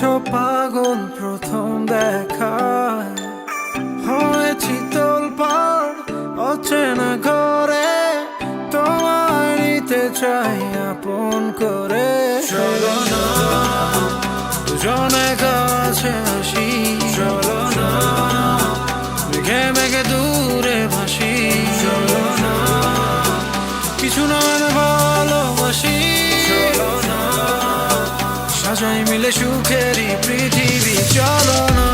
করেছো পাগল প্রথম দেখায়, হয়েছি তোলপাড় অচেনা ঘরে, তোমায় নিতে চাই আপন করে। চলো না দুজনে কাছে আসি, চলো না মেঘে মেঘে দূরে ভাসি, চলো না কিছু নয় ভালোবাসি, চলো না সাজাই মিলে সুখেরই পৃথিবী, চলো না।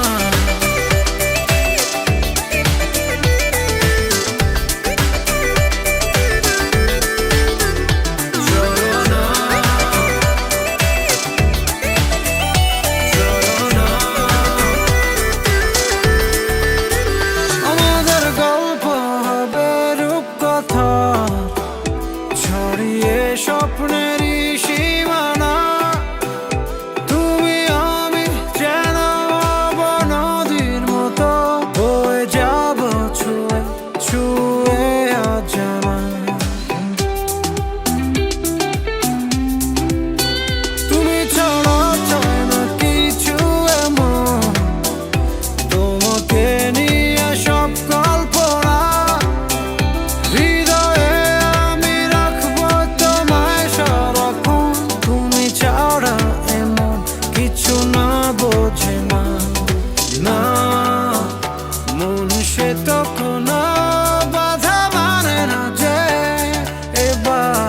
স্বপ্নেরই সীমানা তুমি আমি যেন নদীর মতো বয়ে যাব ছুঁয়ে ছুঁয়ে অজানা। তুমি ছাড়া চায় না কিছু এমন, তোমাকে নিয়ে সব কল্পনা হৃদয়ে আমি রাখবো তোমায় সারাক্ষণ। তুমি ছাড়া এমন কিছু না বোঝে না, না মন সে তখন বাধা মানে না যে এবার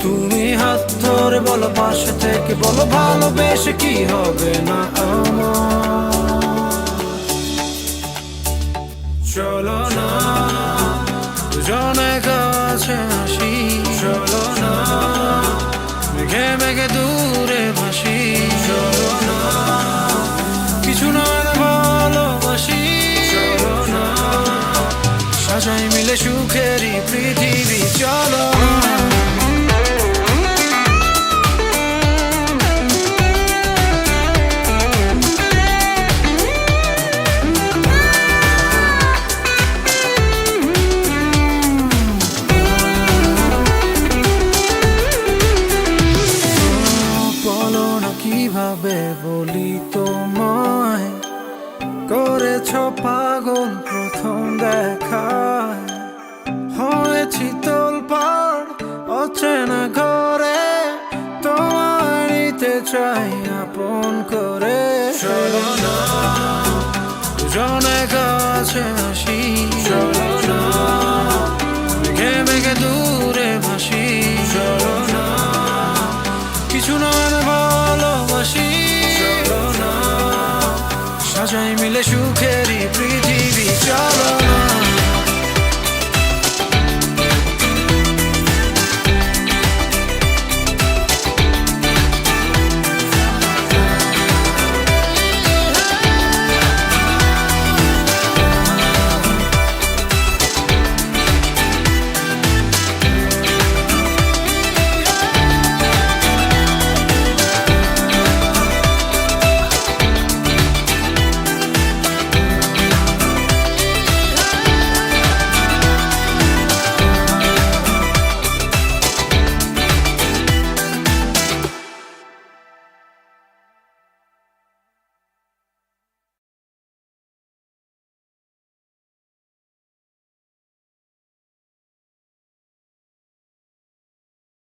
তুমি হাত ধরে বলো পাশে থেকে, বলো ভালোবেসে কি হবে না আমার। চলো না দুজনে কাছে আসি, চলো না মেঘে মেঘে দূরে ভাসি, চলো না কিছু নয় ভালোবাসি, চলো না সাজাই মিলে সুখেরই পৃথিবী, চলো না। কিভাবে বলি তোমায়, করেছো পাগল প্রথম দেখায়, হয়েছি তোলপাড় অচেনা ঘরে, তোমায় নিতে চাই আপন করে। চলো না দুজনে কাছে আসি, চলো না মেঘে মেঘে দূরে ভাসি, চলো না কিছু নয় ভালোবাসি, চলো না সাজাই মিলে সুখে